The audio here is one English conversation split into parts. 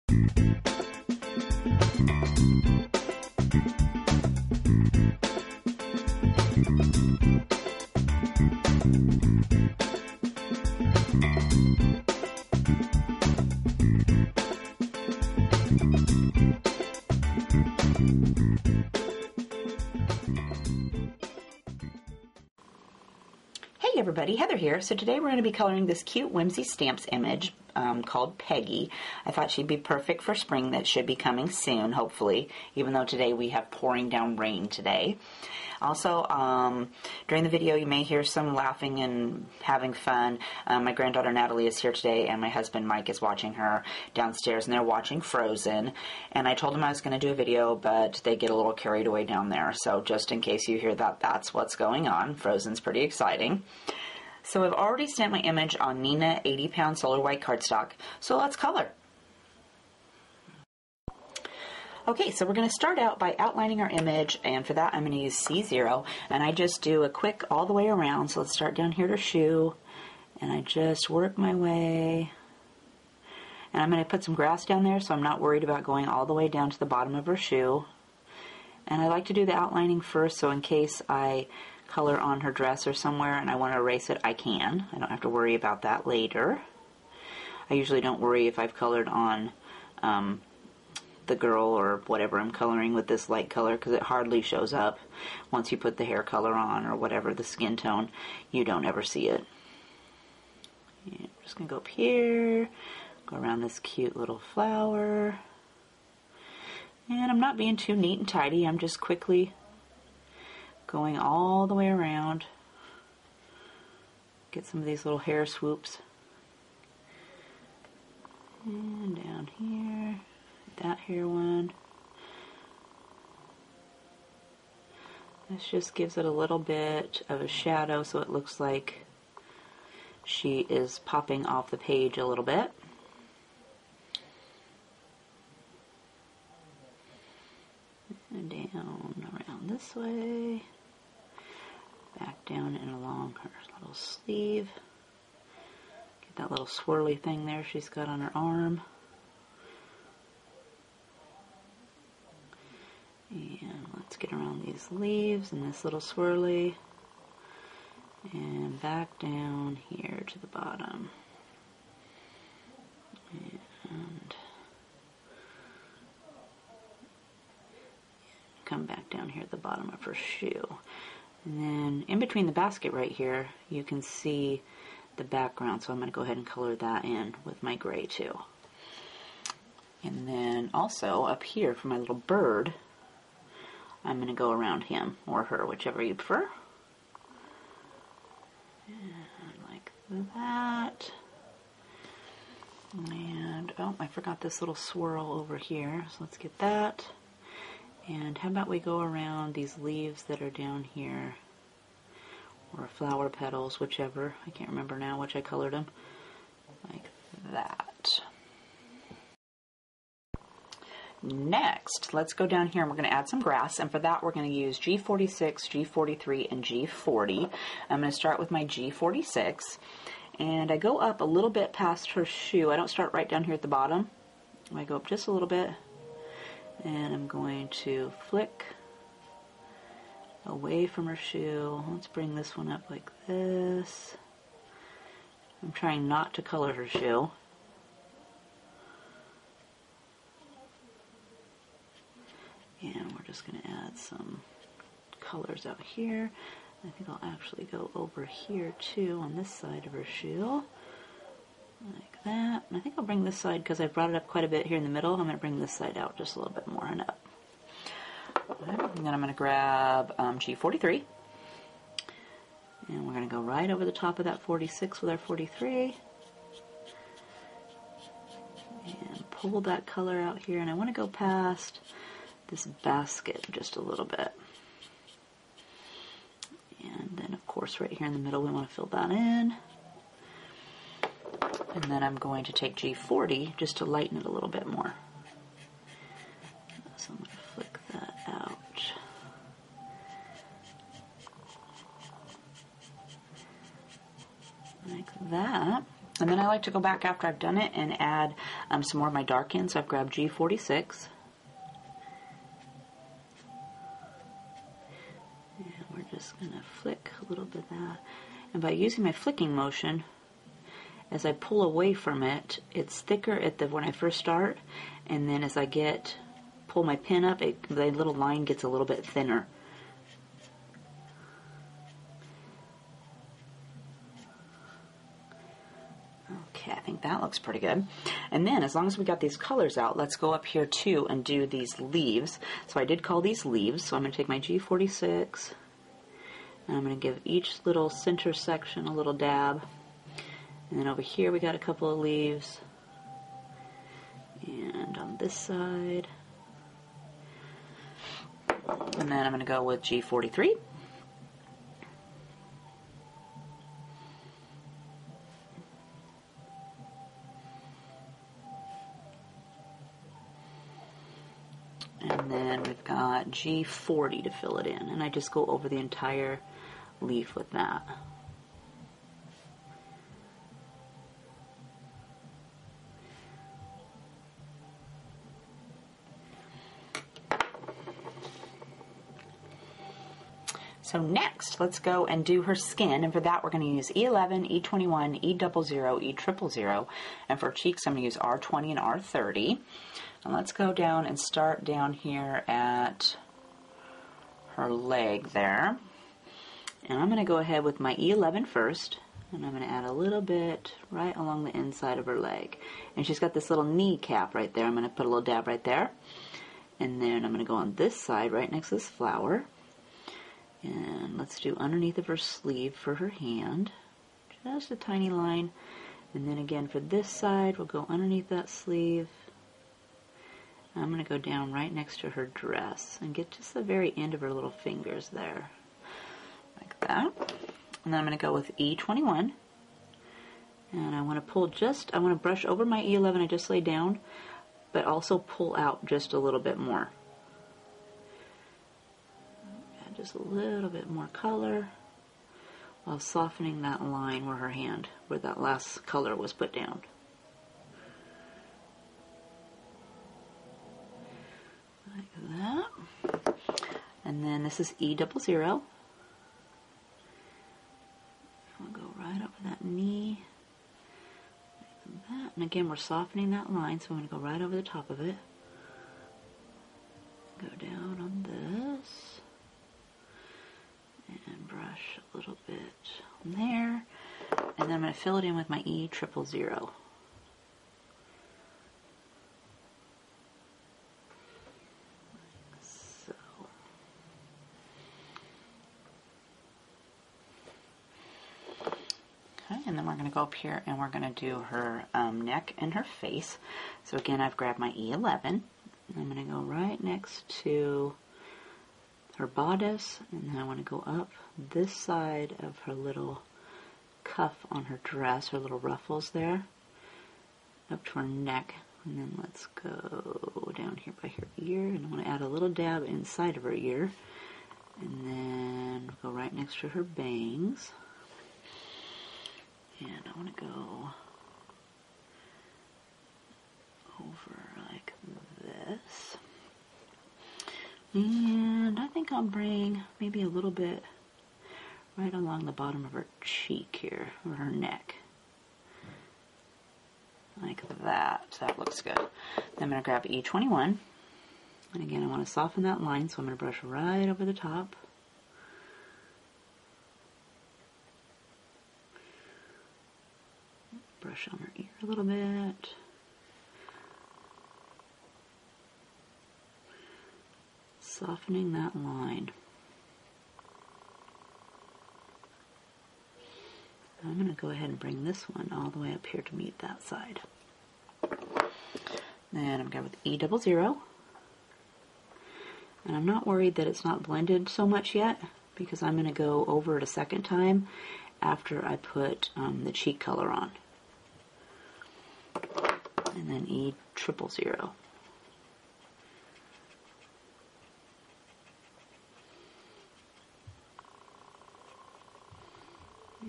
Hey everybody, Heather here. So today we're going to be coloring this cute Whimsy Stamps image called Peggy. I thought she'd be perfect for spring. That should be coming soon, hopefully, even though today we have pouring down rain today. Also, during the video you may hear some laughing and having fun. My granddaughter Natalie is here today and my husband Mike is watching her downstairs and they're watching Frozen. And I told them I was going to do a video, but they get a little carried away down there. So just in case you hear that, that's what's going on. Frozen's pretty exciting. So I've already stamped my image on Nina 80-pound solar white cardstock. So let's color. Okay, so we're going to start out by outlining our image, and for that I'm going to use C0, and I just do a quick all the way around. So let's start down here to shoe, and I just work my way, and I'm going to put some grass down there so I'm not worried about going all the way down to the bottom of her shoe. And I like to do the outlining first, so in case I color on her dress or somewhere and I want to erase it, I can. I don't have to worry about that later. I usually don't worry if I've colored on the girl or whatever I'm coloring with this light color, because it hardly shows up once you put the hair color on or whatever, the skin tone. You don't ever see it. And I'm just going to go up here, go around this cute little flower. And I'm not being too neat and tidy. I'm just quickly going all the way around. Get some of these little hair swoops. And down here, that hair one. This just gives it a little bit of a shadow so it looks like she is popping off the page a little bit. And down around this way. Back down and along her little sleeve. Get that little swirly thing there she's got on her arm. And let's get around these leaves and this little swirly. And back down here to the bottom. And come back down here at the bottom of her shoe. And then in between the basket right here, you can see the background, so I'm going to go ahead and color that in with my gray too. And then also up here for my little bird, I'm going to go around him or her, whichever you prefer. And like that. And oh, I forgot this little swirl over here, so let's get that. And how about we go around these leaves that are down here, or flower petals, whichever. I can't remember now which I colored them. Like that. Next, let's go down here and we're going to add some grass, and for that we're going to use G46, G43, and G40. I'm going to start with my G46, and I go up a little bit past her shoe. I don't start right down here at the bottom. I go up just a little bit. And I'm going to flick away from her shoe. Let's bring this one up like this. I'm trying not to color her shoe. And we're just going to add some colors out here. I think I'll actually go over here too on this side of her shoe. Like that. And I think I'll bring this side, because I brought it up quite a bit here in the middle, I'm going to bring this side out just a little bit more and up. And then I'm going to grab G43. And we're going to go right over the top of that 46 with our 43. And pull that color out here. And I want to go past this basket just a little bit. And then, of course, right here in the middle, we want to fill that in. And then I'm going to take G40 just to lighten it a little bit more. So I'm going to flick that out. Like that. And then then I like to go back after I've done it and add some more of my dark in. So I've grabbed G46. And we're just going to flick a little bit of that. And by using my flicking motion, as I pull away from it, it's thicker at when I first start, and then as I pull my pen up, the little line gets a little bit thinner. Okay, I think that looks pretty good. And then, as long as we got these colors out, let's go up here too and do these leaves. So I did call these leaves, so I'm going to take my G46, and I'm going to give each little center section a little dab. And then over here we got a couple of leaves. And on this side. And then I'm going to go with G43. And then we've got G40 to fill it in. And I just go over the entire leaf with that. So next, let's go and do her skin, and for that we're going to use E11, E21, E00, E000, and for cheeks I'm going to use R20 and R30. And let's go down and start down here at her leg there. And I'm going to go ahead with my E11 first, and I'm going to add a little bit right along the inside of her leg. And she's got this little knee cap right there. I'm going to put a little dab right there. And then I'm going to go on this side right next to this flower. And let's do underneath of her sleeve for her hand, just a tiny line. And then again for this side, we'll go underneath that sleeve. I'm going to go down right next to her dress and get just the very end of her little fingers there, like that. And then I'm going to go with E21. And I want to pull I want to brush over my E11 I just laid down, but also pull out just a little bit more. Just a little bit more color while softening that line where that last color was put down. Like that. And then this is E00. I'll go right over that knee. Like that. And again, we're softening that line, so I'm going to go right over the top of it. Go down on this. And brush a little bit on there. And then I'm going to fill it in with my E000. So. Okay, and then we're going to go up here and we're going to do her neck and her face. So again, I've grabbed my E11. And I'm going to go right next to her bodice, and then I want to go up this side of her little cuff on her dress, her little ruffles there, up to her neck, and then let's go down here by her ear, and I want to add a little dab inside of her ear, and then go right next to her bangs, and I want to go over like this. And I think I'll bring maybe a little bit right along the bottom of her cheek here, or her neck. Like that. That looks good. Then I'm going to grab E21. And again, I want to soften that line, so I'm going to brush right over the top. Brush on her ear a little bit. Softening that line. I'm going to go ahead and bring this one all the way up here to meet that side. Then I'm going to go with E00. And I'm not worried that it's not blended so much yet, because I'm going to go over it a second time after I put the cheek color on. And then E000.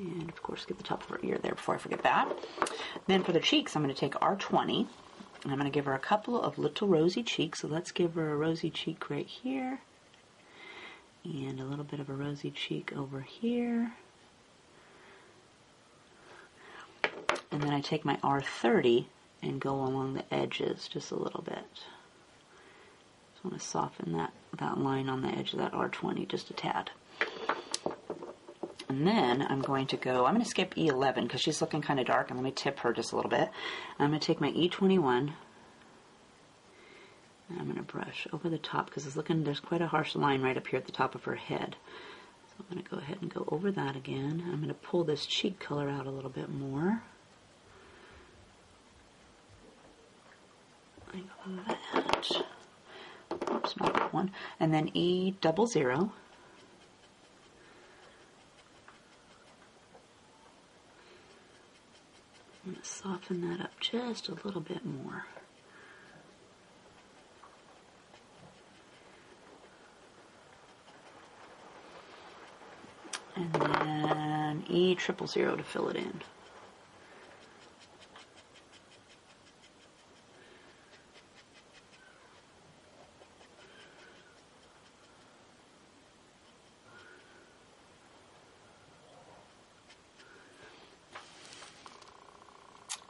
And of course, get the top of her ear there before I forget that. Then for the cheeks, I'm going to take R20, and I'm going to give her a couple of little rosy cheeks. So let's give her a rosy cheek right here, and a little bit of a rosy cheek over here. And then I take my R30 and go along the edges just a little bit. Just want to soften that line on the edge of that R20 just a tad. And then I'm going to skip E11 because she's looking kind of dark, and let me tip her just a little bit. I'm going to take my E21, and I'm going to brush over the top because there's quite a harsh line right up here at the top of her head. So I'm going to go ahead and go over that again. I'm going to pull this cheek color out a little bit more. Like that. Oops, not that one. And then E00. I'm going to soften that up just a little bit more. And then E000 to fill it in.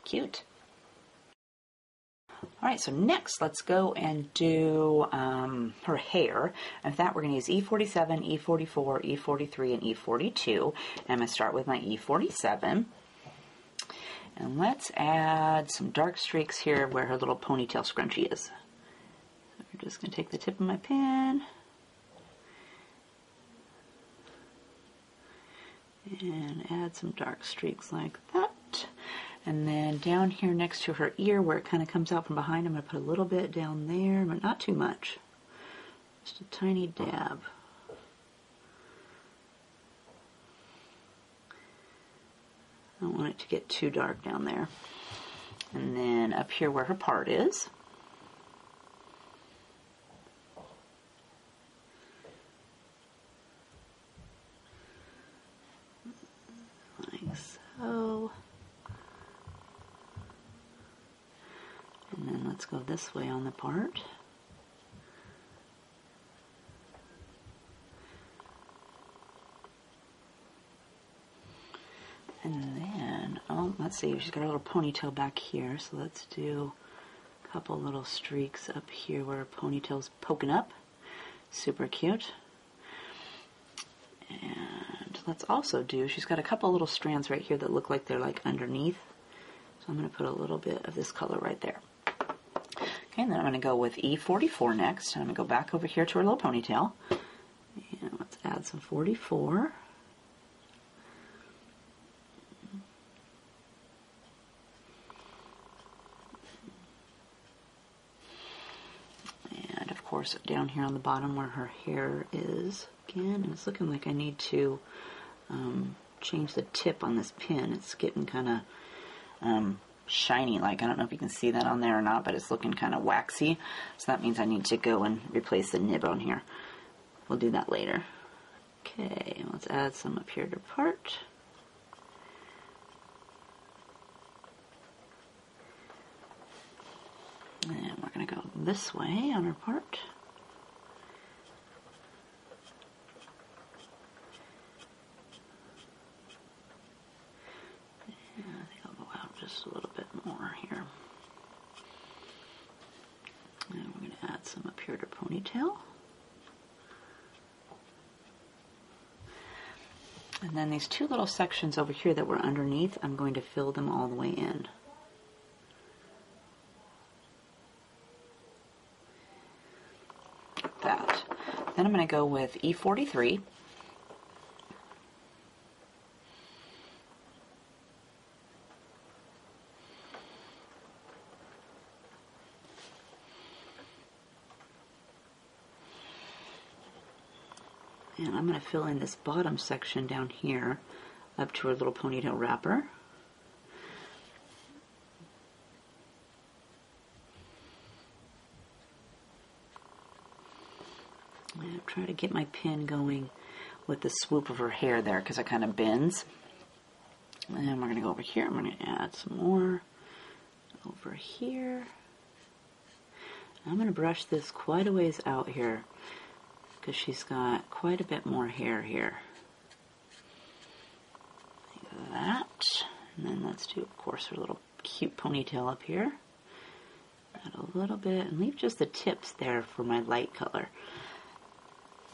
Cute. Alright, so next let's go and do her hair. And for that we're going to use E47, E44, E43, and E42. And I'm going to start with my E47. And let's add some dark streaks here where her little ponytail scrunchie is. So we're just going to take the tip of my pen and add some dark streaks like that. And then down here next to her ear where it kind of comes out from behind, I'm going to put a little bit down there, but not too much. Just a tiny dab. I don't want it to get too dark down there. And then up here where her part is, like so. And then let's go this way on the part. And then, let's see, she's got a little ponytail back here, so let's do a couple little streaks up here where her ponytail's poking up. Super cute. And let's also do, she's got a couple little strands right here that look like they're like underneath. So I'm going to put a little bit of this color right there. Okay, and then I'm going to go with E44 next. I'm going to go back over here to her little ponytail. And let's add some 44. And of course down here on the bottom where her hair is, again, and it's looking like I need to change the tip on this pin. It's getting kind of shiny, like I don't know if you can see that on there or not, but it's looking kind of waxy, so that means I need to go and replace the nib on here. We'll do that later. Okay, let's add some up here to part. And we're going to go this way on our part. Just a little bit more here. And we're going to add some up here to ponytail. And then these two little sections over here that were underneath, I'm going to fill them all the way in. Like that. Then I'm going to go with E43. And I'm going to fill in this bottom section down here up to her little ponytail wrapper. And try to get my pin going with the swoop of her hair there because it kind of bends. And we're going to go over here. I'm going to add some more over here. I'm going to brush this quite a ways out here because she's got quite a bit more hair here. Like that. And then let's do, of course, her little cute ponytail up here. Add a little bit and leave just the tips there for my light color.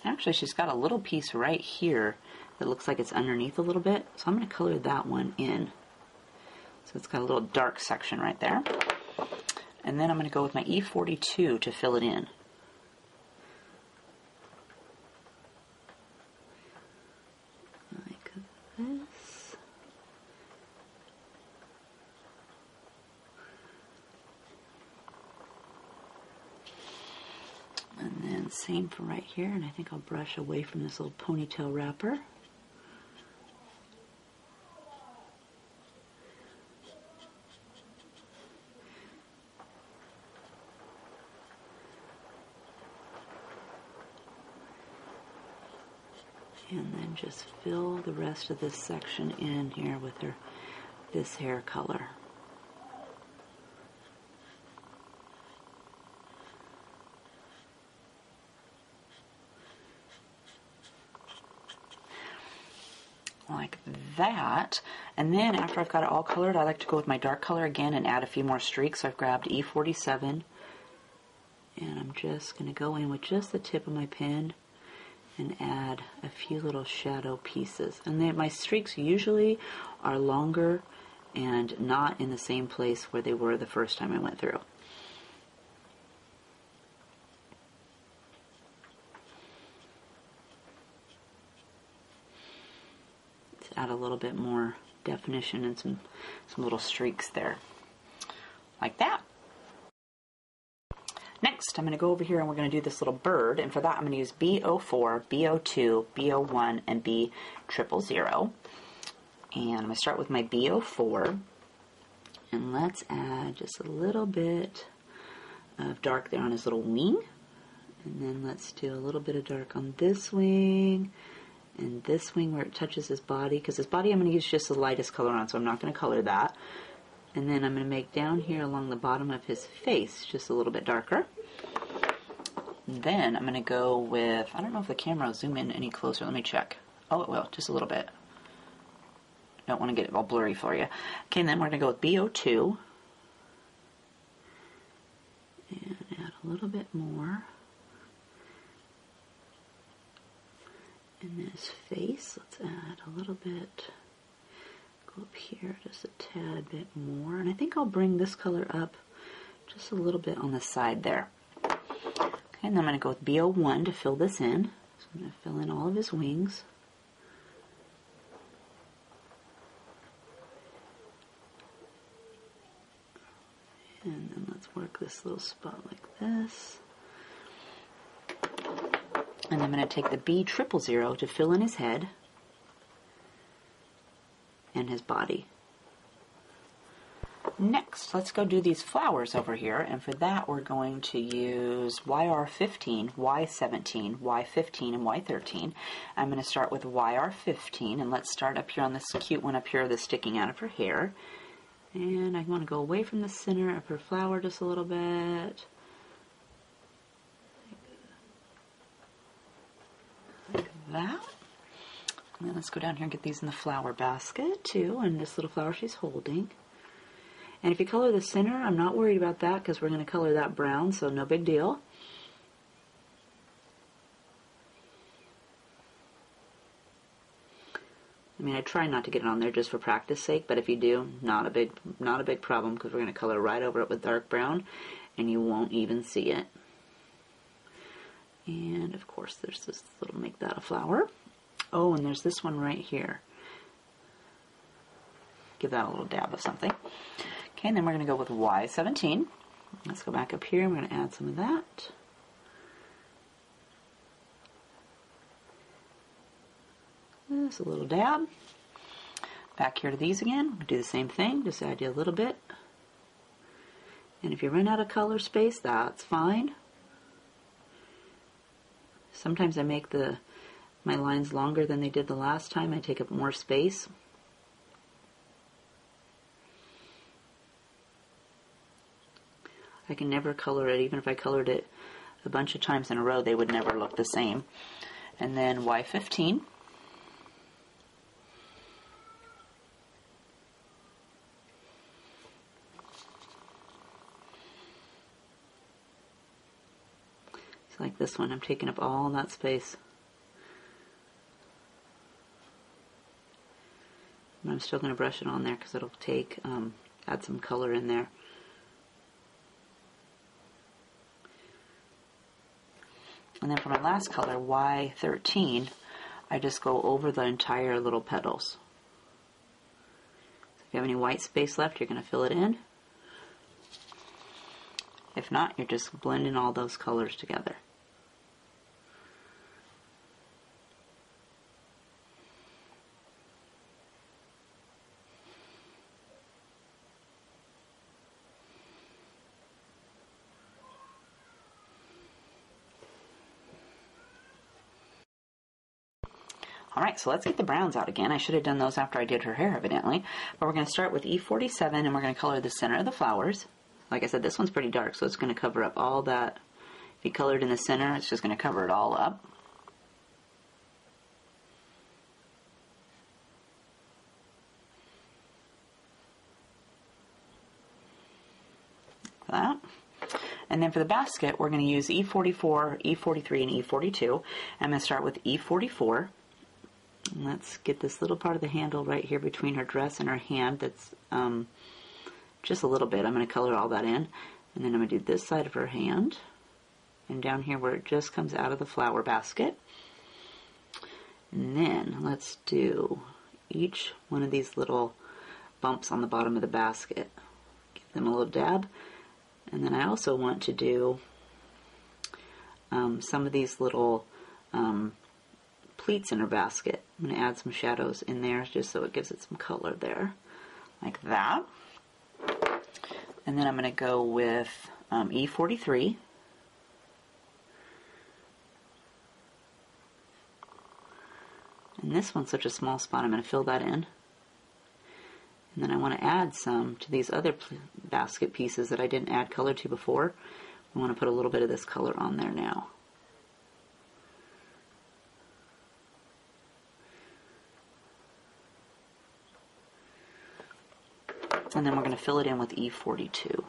Actually, she's got a little piece right here that looks like it's underneath a little bit, so I'm going to color that one in. So it's got a little dark section right there. And then I'm going to go with my E42 to fill it in. Like this. And then same for right here, and I think I'll brush away from this little ponytail wrapper. And then just fill the rest of this section in here with this hair color. Like that. And then after I've got it all colored, I like to go with my dark color again and add a few more streaks. So I've grabbed E47 and I'm just going to go in with just the tip of my pen and add a few little shadow pieces. And then my streaks usually are longer and not in the same place where they were the first time I went through. Add a little bit more definition and some little streaks there. Like that. Next, I'm going to go over here and we're going to do this little bird, and for that I'm going to use B04, B02, B01, and B000. And I'm going to start with my B04, and let's add just a little bit of dark there on his little wing. And then let's do a little bit of dark on this wing, and this wing where it touches his body, because his body I'm going to use just the lightest color on, so I'm not going to color that. And then I'm going to make down here along the bottom of his face just a little bit darker. Then I'm going to go with, I don't know if the camera will zoom in any closer, let me check. Oh, it will, just a little bit. Don't want to get it all blurry for you. Okay, and then we're going to go with B02. And add a little bit more. In his face, let's add a little bit, go up here just a tad bit more, and I think I'll bring this color up just a little bit on the side there. Okay, and then I'm going to go with B01 to fill this in. So I'm going to fill in all of his wings. And then let's work this little spot like this. And I'm going to take the B000 to fill in his head and his body. Next, let's go do these flowers over here, and for that we're going to use YR15, Y17, Y15, and Y13. I'm going to start with YR15, and let's start up here on this cute one up here that's sticking out of her hair. And I want to go away from the center of her flower just a little bit. Like that. And then let's go down here and get these in the flower basket too, and this little flower she's holding. And if you color the center, I'm not worried about that because we're going to color that brown, so no big deal. I mean, I try not to get it on there just for practice sake, but if you do, not a big problem because we're going to color right over it with dark brown, and you won't even see it. And of course, there's this little make that a flower. Oh, and there's this one right here. Give that a little dab of something. Okay, and then we're going to go with Y17. Let's go back up here. I'm going to add some of that. Just a little dab. Back here to these again. We'll do the same thing. Just add you a little bit. And if you run out of color space, that's fine. Sometimes I make my lines longer than they did the last time. I take up more space. I can never color it. Even if I colored it a bunch of times in a row, they would never look the same. And then Y15. It's like this one. I'm taking up all that space. But I'm still going to brush it on there because it'll take, add some color in there. And then for my last color, Y13, I just go over the entire little petals. So if you have any white space left, you're going to fill it in. If not, you're just blending all those colors together. Alright, so let's get the browns out again. I should have done those after I did her hair, evidently. But we're going to start with E47, and we're going to color the center of the flowers. Like I said, this one's pretty dark, so it's going to cover up all that. If you colored in the center, it's just going to cover it all up. Like that. And then for the basket, we're going to use E44, E43, and E42. I'm going to start with E44. And let's get this little part of the handle right here between her dress and her hand. That's just a little bit. I'm going to color all that in. And then I'm going to do this side of her hand. And down here where it just comes out of the flower basket. And then let's do each one of these little bumps on the bottom of the basket. Give them a little dab. And then I also want to do some of these little pleats in her basket. I'm going to add some shadows in there just so it gives it some color there, like that. And then I'm going to go with E43. And this one's such a small spot, I'm going to fill that in. And then I want to add some to these other basket pieces that I didn't add color to before. I want to put a little bit of this color on there now. And then we're going to fill it in with E42.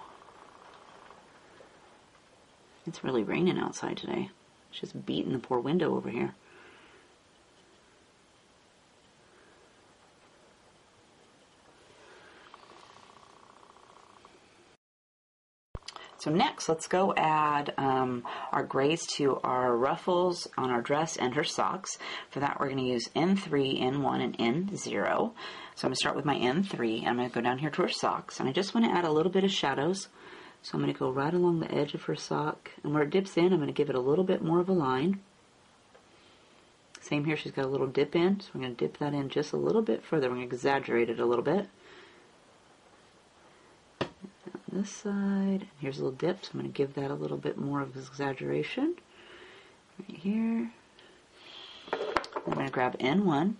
It's really raining outside today. It's just beating the poor window over here. So next, let's go add our grays to our ruffles on our dress and her socks. For that, we're going to use N3, N1, and N0. So I'm going to start with my N3, and I'm going to go down here to her socks. And I just want to add a little bit of shadows. So I'm going to go right along the edge of her sock. And where it dips in, I'm going to give it a little bit more of a line. Same here, she's got a little dip in. So we're going to dip that in just a little bit further. We're going to exaggerate it a little bit. This side, here's a little dip, so I'm going to give that a little bit more of exaggeration right here. I'm going to grab N1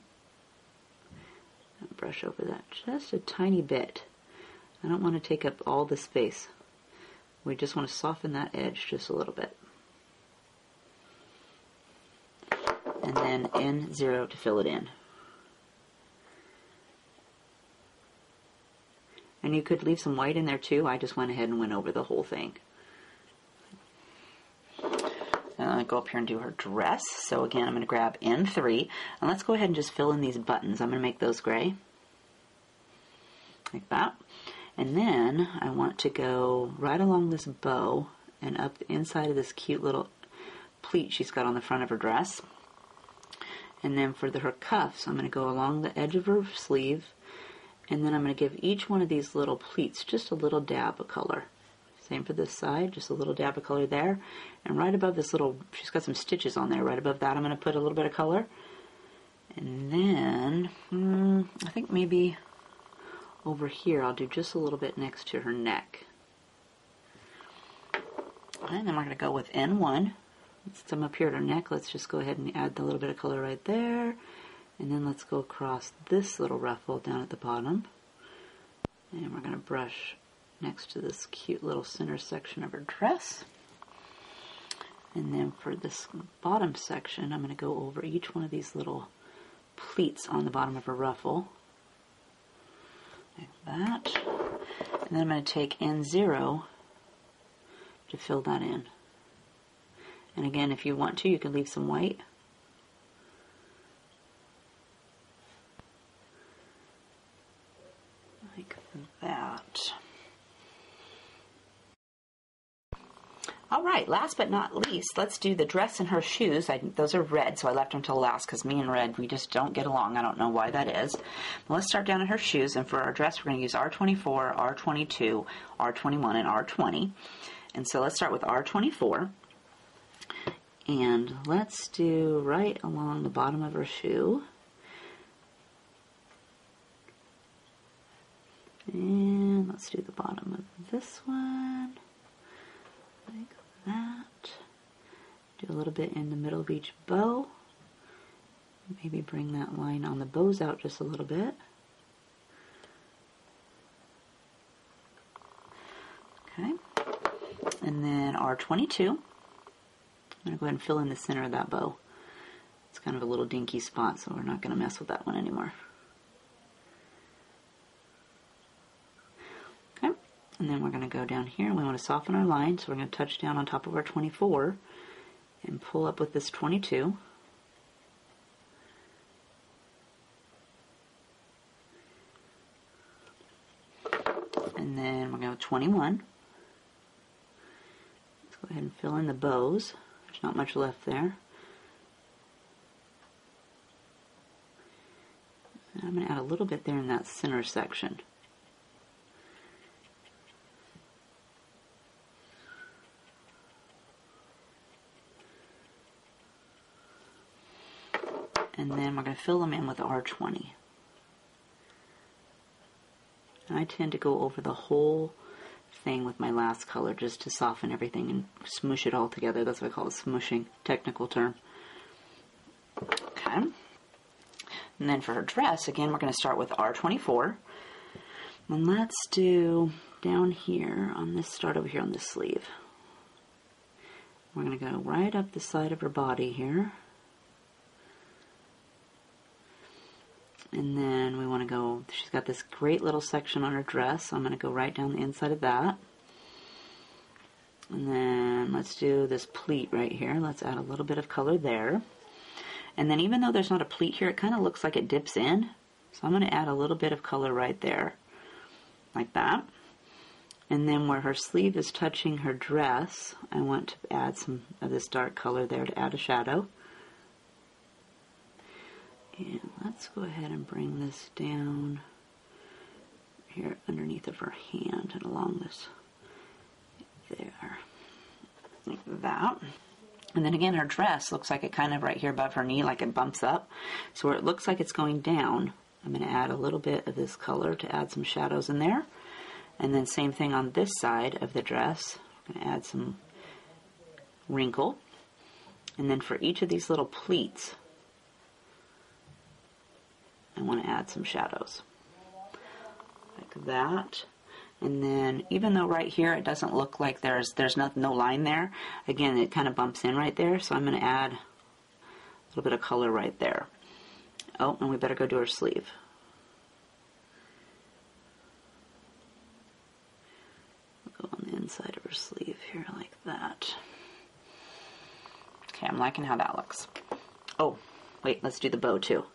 and brush over that just a tiny bit. I don't want to take up all the space. We just want to soften that edge just a little bit. And then N0 to fill it in. And you could leave some white in there too. I just went ahead and went over the whole thing. And I'm going to go up here and do her dress. So again, I'm going to grab N3. And let's go ahead and just fill in these buttons. I'm going to make those gray. Like that. And then I want to go right along this bow and up the inside of this cute little pleat she's got on the front of her dress. And then for her cuffs, I'm going to go along the edge of her sleeve. And then I'm going to give each one of these little pleats just a little dab of color. Same for this side, just a little dab of color there. And right above this little, she's got some stitches on there. Right above that, I'm going to put a little bit of color. And then, I think maybe over here, I'll do just a little bit next to her neck. And then we're going to go with N1. Since I'm up here at her neck, let's just go ahead and add the little bit of color right there. And then let's go across this little ruffle down at the bottom. And we're going to brush next to this cute little center section of her dress. And then for this bottom section, I'm going to go over each one of these little pleats on the bottom of her ruffle. Like that. And then I'm going to take N0 to fill that in. And again, if you want to, you can leave some white. Like that. Alright, last but not least, let's do the dress and her shoes. Those are red, so I left them till last because me and red, we just don't get along. I don't know why that is. Well, let's start down at her shoes, and for our dress, we're going to use R24, R22, R21, and R20. And so let's start with R24. And let's do right along the bottom of her shoe. And let's do the bottom of this one. Like that. Do a little bit in the middle of each bow. Maybe bring that line on the bows out just a little bit. Okay. And then R22. I'm going to go ahead and fill in the center of that bow. It's kind of a little dinky spot, so we're not going to mess with that one anymore. Okay. And then we're going to go down here, and we want to soften our line, so we're going to touch down on top of our 24 and pull up with this 22. And then we're going to go 21. Let's go ahead and fill in the bows. There's not much left there. And I'm going to add a little bit there in that center section. And then we're going to fill them in with R20. And I tend to go over the whole thing with my last color just to soften everything and smoosh it all together. That's what I call it, smooshing, technical term. Okay. And then for her dress, again, we're going to start with R24. And let's do down here on this, start over here on this sleeve. We're going to go right up the side of her body here. And then we want to go, she's got this great little section on her dress, so I'm going to go right down the inside of that. And then let's do this pleat right here. Let's add a little bit of color there. And then even though there's not a pleat here, it kind of looks like it dips in. So I'm going to add a little bit of color right there, like that. And then where her sleeve is touching her dress, I want to add some of this dark color there to add a shadow. And let's go ahead and bring this down here underneath of her hand and along this there, like that. And then again, her dress looks like it kind of right here above her knee, like it bumps up. So where it looks like it's going down, I'm going to add a little bit of this color to add some shadows in there. And then same thing on this side of the dress. I'm going to add some wrinkle. And then for each of these little pleats, I want to add some shadows, like that. And then even though right here it doesn't look like there's no line there, again it kind of bumps in right there, so I'm going to add a little bit of color right there. Oh, and we better go do her sleeve. We'll go on the inside of her sleeve here like that. Okay, I'm liking how that looks. Oh, wait, let's do the bow too.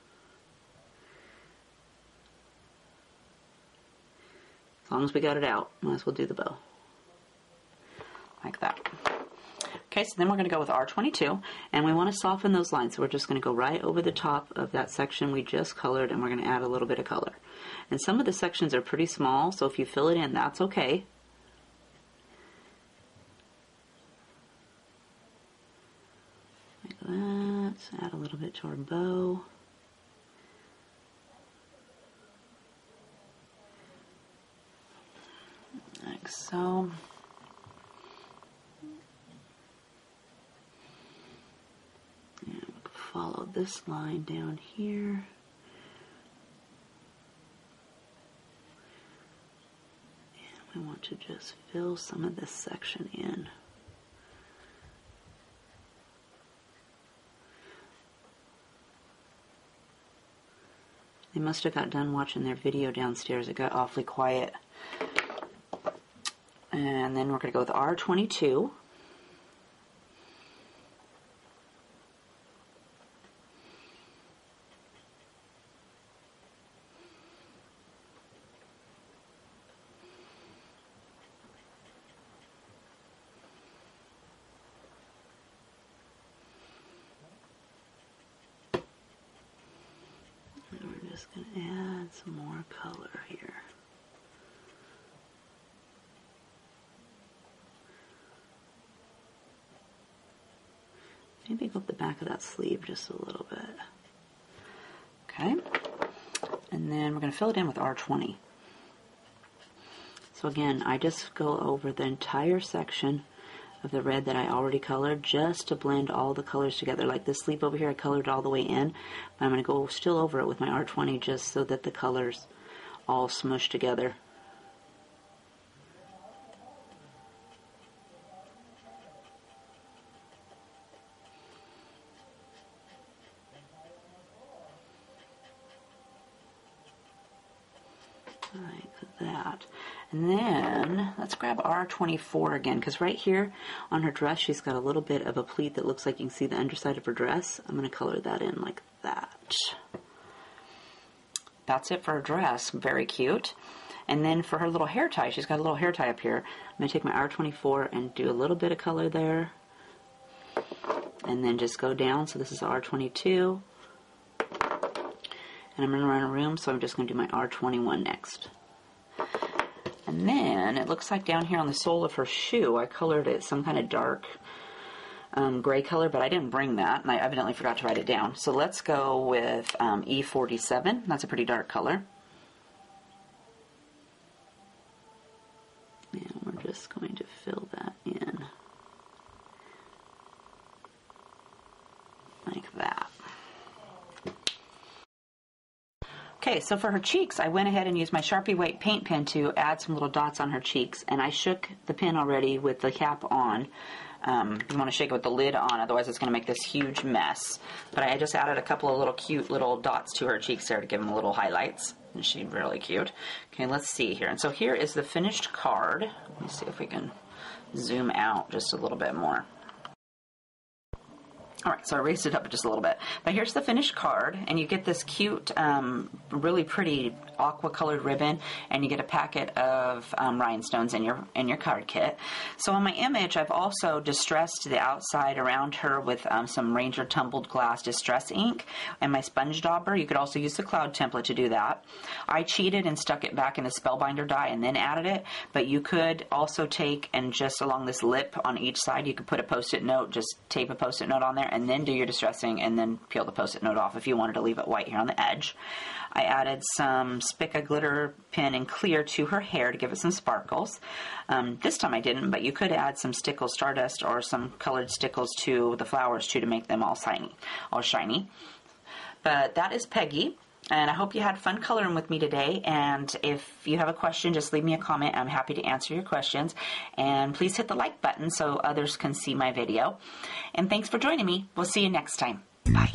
As long as we got it out, might as well do the bow. Like that. Okay, so then we're going to go with R22, and we want to soften those lines. So we're just going to go right over the top of that section we just colored, and we're going to add a little bit of color. And some of the sections are pretty small, so if you fill it in, that's okay. Like that. Let's add a little bit to our bow. Like so. And follow this line down here. And we want want to just fill some of this section in. They must have got done watching their video downstairs. It got awfully quiet. And then we're going to go with R22. And we're just going to add some more color here. Maybe go up the back of that sleeve just a little bit. Okay. And then we're going to fill it in with R20. So again, I just go over the entire section of the red that I already colored just to blend all the colors together. Like this sleeve over here, I colored all the way in. But I'm going to go still over it with my R20 just so that the colors all smush together. Like that. And then let's grab R24 again, because right here on her dress she's got a little bit of a pleat that looks like you can see the underside of her dress. I'm going to color that in like that. That's it for her dress. Very cute. And then for her little hair tie, she's got a little hair tie up here. I'm going to take my R24 and do a little bit of color there. And then just go down. So this is R22. And I'm going to run a room, so I'm just going to do my R21 next. And then it looks like down here on the sole of her shoe, I colored it some kind of dark gray color, but I didn't bring that, and I evidently forgot to write it down. So let's go with E47. That's a pretty dark color. And we're just going to fill that in like that. Okay, so for her cheeks, I went ahead and used my Sharpie White paint pen to add some little dots on her cheeks, and I shook the pen already with the cap on. You want to shake it with the lid on, otherwise it's going to make this huge mess. But I just added a couple of little cute little dots to her cheeks there to give them little highlights, and she's really cute. Okay, let's see here. And so here is the finished card. Let me see if we can zoom out just a little bit more. Alright, so I raised it up just a little bit. But here's the finished card, and you get this cute, really pretty aqua-colored ribbon, and you get a packet of rhinestones in your card kit. So on my image, I've also distressed the outside around her with some Ranger Tumbled Glass Distress ink and my sponge dauber. You could also use the cloud template to do that. I cheated and stuck it back in the Spellbinder die and then added it, but you could also take and just along this lip on each side, you could put a Post-it note, just tape a Post-it note on there, and then do your distressing and then peel the Post-it note off if you wanted to leave it white here on the edge. I added some Spica glitter pen and clear to her hair to give it some sparkles. This time I didn't, but you could add some Stickle Stardust or some colored stickles to the flowers too to make them all shiny. But that is Peggy. And I hope you had fun coloring with me today. And if you have a question, just leave me a comment. I'm happy to answer your questions. And please hit the like button so others can see my video. And thanks for joining me. We'll see you next time. Bye.